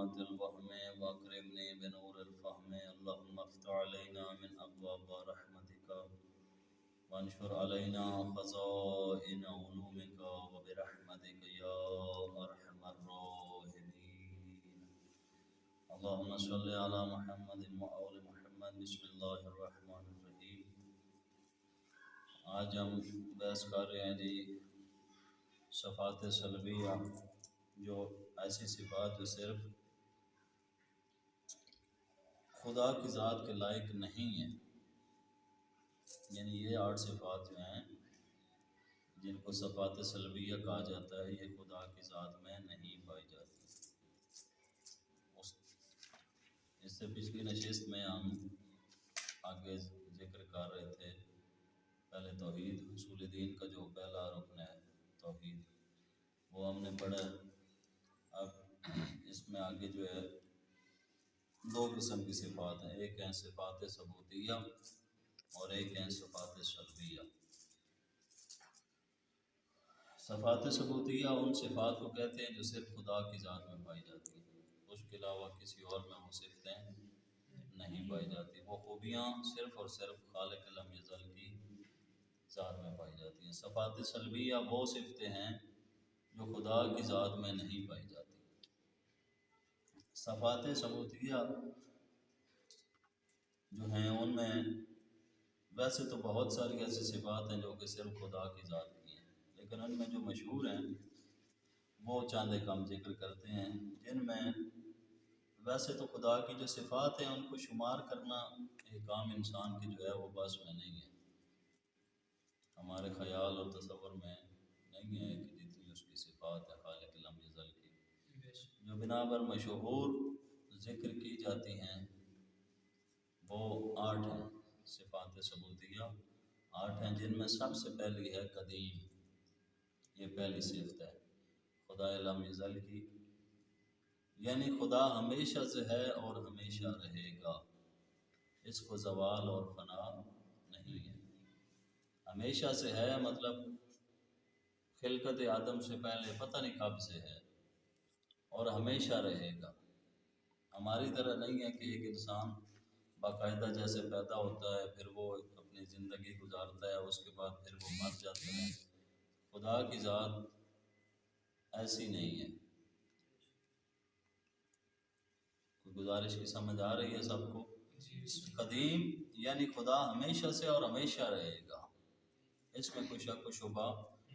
ظلمات الوهم واكرمني بنور الفهم اللهم افتح علينا من ابواب رحمتك وانشر علينا خزائن علومك وبرحمتك يا ارحم الراحمين. اللهم صل على محمد وآل محمد. بسم اللہ الرحمن الرحیم. آج ہم بحث کر رہے ہیں جی صفات سلبیہ، جو ایسی صفات جو صرف خدا کی ذات کے لائق نہیں ہیں. یعنی یہ 8 صفات جو ہیں جن کو صفات سلبیہ کہا جاتا ہے، یہ خدا کی ذات میں نہیں پائی جاتی. اس سے پچھلی نشست میں ہم آگے ذکر کر رہے تھے پہلے توحید، اصول دین کا جو پہلا رکن ہے توحید، وہ ہم نے پڑھا. اب اس میں آگے جو ہے 2 قسم کی صفات ہیں، ایک ہیں صفات ثبوتیہ اور ایک ہیں صفات سلبیہ. صفات ثبوتیہ ان صفات کو کہتے ہیں جو صرف خدا کی ذات میں پائی جاتی ہیں، اس کے علاوہ کسی اور میں وہ صفتیں نہیں پائی جاتی. وہ خوبیاں صرف اور صرف خالق لم یزل کی ذات میں پائی جاتی ہیں. صفات سلبیہ وہ صفتیں ہیں جو خدا کی ذات میں نہیں پائی جاتی. صفات ثبوتیہ جو ہیں ان میں ویسے تو بہت ساری ایسی صفات ہیں جو کہ صرف خدا کی ذات کی ہیں، لیکن ان میں جو مشہور ہیں وہ چند ایک ہم ذکر کرتے ہیں، جن میں ویسے تو خدا کی جو صفات ہیں ان کو شمار کرنا ایک عام انسان کی جو ہے وہ بس میں نہیں ہے. ہمارے خیال اور تصور میں نہیں ہے کہ جتنی اس کی صفات ہے خالق لم یزل کی، جو بنا پر مشہور ذکر کی جاتی ہیں وہ 8 ہیں. صفات ثبوتیہ 8 ہیں، جن میں سب سے پہلی ہے قدیم. یہ پہلی صفت ہے خدا لم یزل کی، یعنی خدا ہمیشہ سے ہے اور ہمیشہ رہے گا. اس کو زوال اور فنا نہیں ہے. ہمیشہ سے ہے مطلب خلقت آدم سے پہلے پتہ نہیں کب سے ہے اور ہمیشہ رہے گا. ہماری طرح نہیں ہے کہ ایک انسان باقاعدہ جیسے پیدا ہوتا ہے پھر وہ اپنی زندگی گزارتا ہے اس کے بعد پھر وہ مر جاتا ہے. خدا کی ذات ایسی نہیں ہے. کوئی گزارش کی سمجھ آ رہی ہے سب کو؟ قدیم یعنی خدا ہمیشہ سے اور ہمیشہ رہے گا، اس میں کوئی شک و شبہ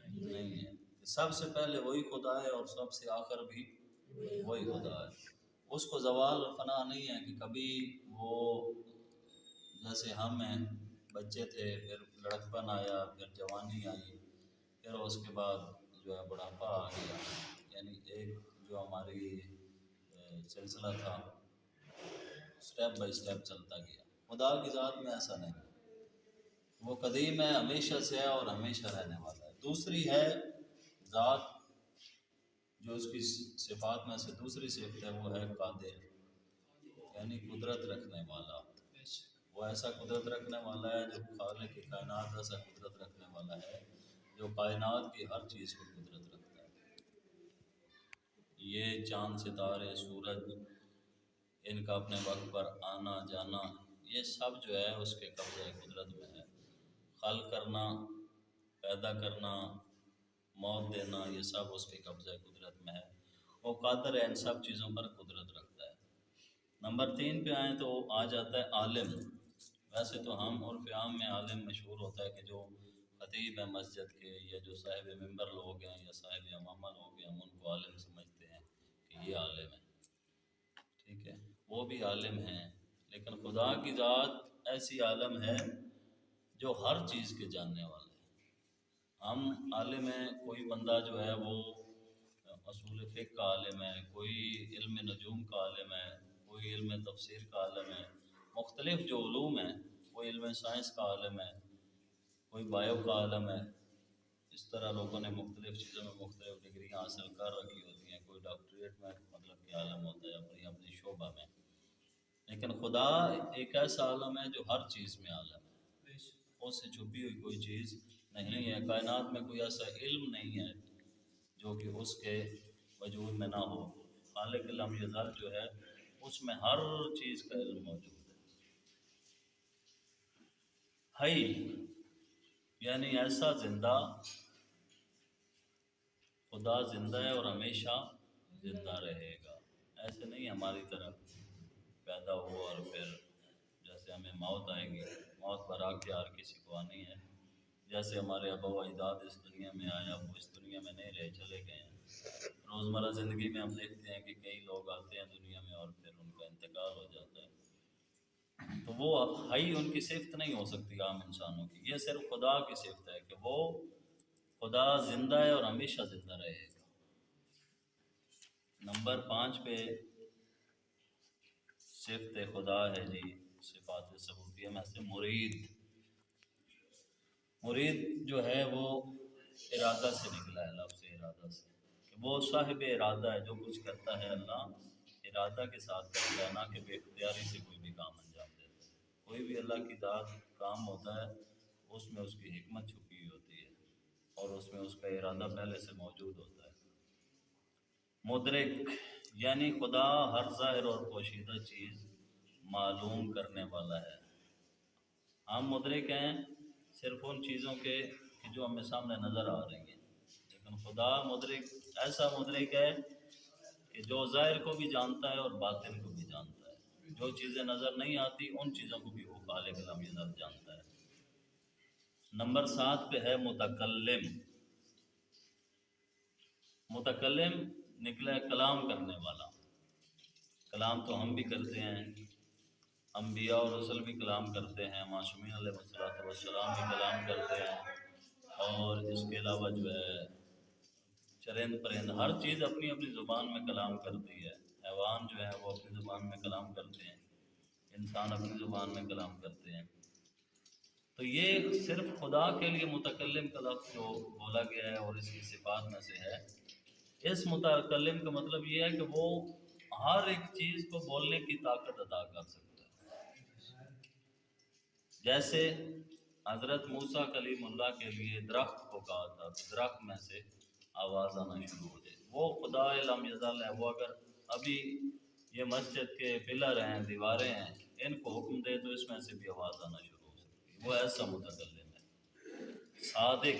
نہیں ہے. سب سے پہلے وہی خدا ہے اور سب سے آخر بھی وہی خدا ہے. اس کو زوال اور فنا نہیں ہے کہ کبھی وہ جیسے ہم ہیں بچے تھے، پھر لڑکپن آیا، پھر جوانی آئی، پھر اس کے بعد جو ہے بڑھاپا آ گیا. یعنی ایک جو ہماری سلسلہ تھا سٹیپ بائی سٹیپ چلتا گیا. خدا کی ذات میں ایسا نہیں، وہ قدیم ہے، ہمیشہ سے ہے اور ہمیشہ رہنے والا ہے. دوسری ہے ذات، جو اس کی صفات میں سے دوسری صفت ہے وہ ہے قادر، یعنی قدرت رکھنے والا. وہ ایسا قدرت رکھنے والا ہے جو خالق کی کائنات ایسا قدرت رکھنے والا ہے جو کائنات کی ہر چیز کی قدرت رکھتا ہے. یہ چاند ستارے سورج ان کا اپنے وقت پر آنا جانا یہ سب جو ہے اس کے قبضہ قدرت میں ہے. خلق کرنا، پیدا کرنا، موت دینا، یہ سب اس کے قبضہ قدرت میں ہے. وہ قادر ہے، ان سب چیزوں پر قدرت رکھتا ہے. نمبر 3 پہ آئیں تو آ جاتا ہے عالم. ویسے تو ہم عرف عام میں عالم مشہور ہوتا ہے کہ جو خطیب ہے مسجد کے یا جو صاحب ممبر لوگ ہیں یا صاحب امامہ لوگ ہیں ہم ان کو عالم سمجھتے ہیں کہ یہ عالم ہے. ٹھیک ہے، وہ بھی عالم ہیں، لیکن خدا کی ذات ایسی عالم ہے جو ہر چیز کے جاننے والا ہے. ہم عالم ہیں، کوئی بندہ جو ہے وہ اصول فقہ کا عالم ہے، کوئی علم نجوم کا عالم ہے، کوئی علم تفسیر کا عالم ہے. مختلف جو علوم ہیں، کوئی علم سائنس کا عالم ہے، کوئی بایو کا عالم ہے. اس طرح لوگوں نے مختلف چیزوں میں مختلف ڈگریاں حاصل کر رکھی ہوتی ہیں. کوئی ڈاکٹریٹ میں مطلب کہ عالم ہوتا ہے اپنی اپنی شعبہ میں، لیکن خدا ایک ایسا عالم ہے جو ہر چیز میں عالم ہے. اس سے چھپی ہوئی کوئی چیز نہیں ہے. کائنات میں کوئی ایسا علم نہیں ہے جو کہ اس کے وجود میں نہ ہو. خالق لم یزل جو ہے اس میں ہر چیز کا علم موجود ہے۔ حی یعنی ایسا زندہ، خدا زندہ ہے اور ہمیشہ زندہ رہے گا، ایسے نہیں ہماری طرح پیدا ہو اور پھر جیسے ہمیں موت آئے گی، موت برا کے ہر کسی کو آنی ہے، جیسے ہمارے آبا و اجداد اس دنیا میں آیا وہ اس دنیا میں نہیں رہے، چلے گئے ہیں۔ روزمرہ زندگی میں ہم دیکھتے ہیں کہ کئی لوگ آتے ہیں دنیا میں اور پھر ان کا انتقال ہو جاتا ہے، تو وہ حی ان کی صفت نہیں ہو سکتی عام انسانوں کی، یہ صرف خدا کی صفت ہے کہ وہ خدا زندہ ہے اور ہمیشہ زندہ رہے گا۔ نمبر 5 پہ صفت خدا ہے جی صفات ثبوتیہ میں سے مرید۔ مرید جو ہے وہ ارادہ سے نکلا ہے، لفظ ارادہ سے، کہ وہ صاحب ارادہ ہے، جو کچھ کرتا ہے اللہ ارادہ کے ساتھ کرتا ہے، نہ کہ بے اختیاری سے کوئی بھی کام انجام دیتا ہے۔ کوئی بھی اللہ کی ذات کام ہوتا ہے اس میں اس کی حکمت چھپی ہوئی ہوتی ہے اور اس میں اس کا ارادہ پہلے سے موجود ہوتا ہے۔ مدرک یعنی خدا ہر ظاہر اور پوشیدہ چیز معلوم کرنے والا ہے۔ ہم مدرک ہیں صرف ان چیزوں کے کہ جو ہمیں سامنے نظر آ رہی ہیں، لیکن خدا مدرک ایسا مدرک ہے کہ جو ظاہر کو بھی جانتا ہے اور باطن کو بھی جانتا ہے، جو چیزیں نظر نہیں آتی ان چیزوں کو بھی وہ خالق لم یزل جانتا ہے۔ نمبر 7 پہ ہے متکلم۔ متکلم نکلا ہے کلام کرنے والا۔ کلام تو ہم بھی کرتے ہیں، انبیاء اور رسل بھی کلام کرتے ہیں، معصومین علیہ السلام بھی کلام کرتے ہیں، اور اس کے علاوہ جو ہے چرند پرند ہر چیز اپنی اپنی زبان میں کلام کرتی ہے۔ حیوان جو ہے وہ اپنی زبان میں کلام کرتے ہیں، انسان اپنی زبان میں کلام کرتے ہیں۔ تو یہ صرف خدا کے لیے متکلم کا لفظ جو بولا گیا ہے اور اس کی صفات میں سے ہے، اس متکلم کا مطلب یہ ہے کہ وہ ہر ایک چیز کو بولنے کی طاقت عطا کر سکتا ہے۔ جیسے حضرت موسیٰ کلیم اللہ کے لیے درخت کو کہا تھا، درخت میں سے آواز آنا شروع ہو جائے، وہ خدا لم یزل ہے۔ وہ اگر ابھی یہ مسجد کے پلر ہیں، دیواریں ہیں، ان کو حکم دے تو اس میں سے بھی آواز آنا شروع ہو سکتی ہے، وہ ایسا متکلم ہے۔ صادق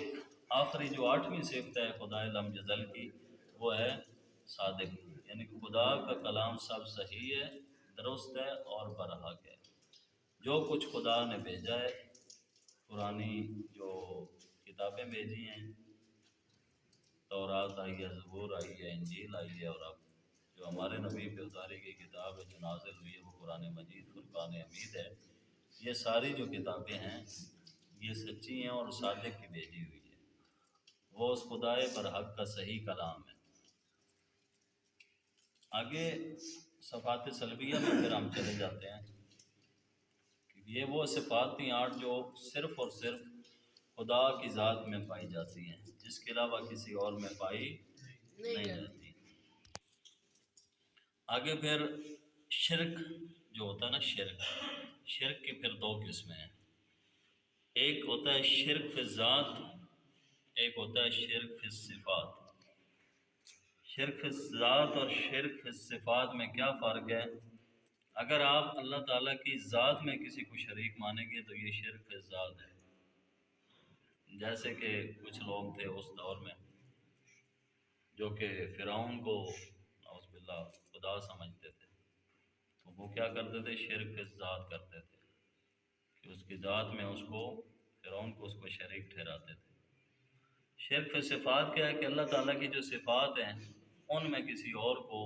آخری جو 8ویں صفت ہے خدا لم یزل کی وہ ہے صادق، یعنی کہ خدا کا کلام سب صحیح ہے، درست ہے اور برحق ہے۔ جو کچھ خدا نے بھیجا ہے، پرانی جو کتابیں بھیجی ہیں، تورات آئی ہے، زبور آئی ہے، انجیل آئی ہے، اور اب جو ہمارے نبی پہ اتاری گئی کتاب ہے جو نازل ہوئی ہے وہ قرآن مجید فرقان حمید ہے، یہ ساری جو کتابیں ہیں یہ سچی ہیں اور صادق کی بھیجی ہوئی ہے، وہ اس خدائے برحق کا صحیح کلام ہے۔ آگے صفات سلبیہ میں پھر ہم چلے جاتے ہیں کہ یہ وہ صفات تھیں 8 جو صرف اور صرف خدا کی ذات میں پائی جاتی ہیں، جس کے علاوہ کسی اور میں پائی نہیں جاتی۔ آگے پھر شرک جو ہوتا ہے نا، شرک کی پھر 2 قسمیں ہیں، ایک ہوتا ہے شرک فی الذات، ایک ہوتا ہے شرک فی الصفات۔ شرک فی الذات اور شرک فی الصفات میں کیا فرق ہے؟ اگر آپ اللہ تعالیٰ کی ذات میں کسی کو شریک مانیں گے تو یہ شرک فی الذات ہے، جیسے کہ کچھ لوگ تھے اس دور میں جو کہ فرعون کو نعوذ باللہ خدا سمجھتے تھے، تو وہ کیا کرتے تھے؟ شرک فی الذات کرتے تھے، کہ اس کی ذات میں اس کو فرعون کو اس کو شریک ٹھہراتے تھے۔ شرک فی صفات کیا ہے کہ اللہ تعالیٰ کی جو صفات ہیں ان میں کسی اور کو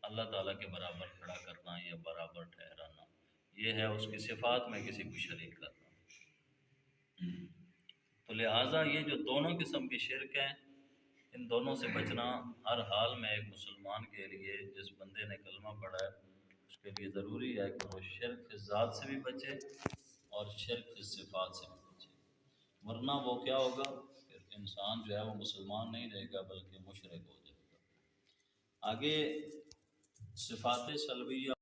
اللہ تعالیٰ کے برابر کھڑا کرنا یا برابر ٹھہرانا، یہ ہے اس کی صفات میں کسی کو شریک کرنا۔ تو لہٰذا یہ جو دونوں قسم کی شرک ہیں، ان دونوں سے بچنا ہر حال میں ایک مسلمان کے لیے، جس بندے نے کلمہ پڑھا ہے اس کے لیے ضروری ہے کہ وہ شرک فی ذات سے بھی بچے اور شرک فی صفات سے بھی بچے، ورنہ وہ کیا ہوگا؟ پھر انسان جو ہے وہ مسلمان نہیں رہے گا بلکہ مشرک ہو جائے گا۔ آگے صفات سلبیہ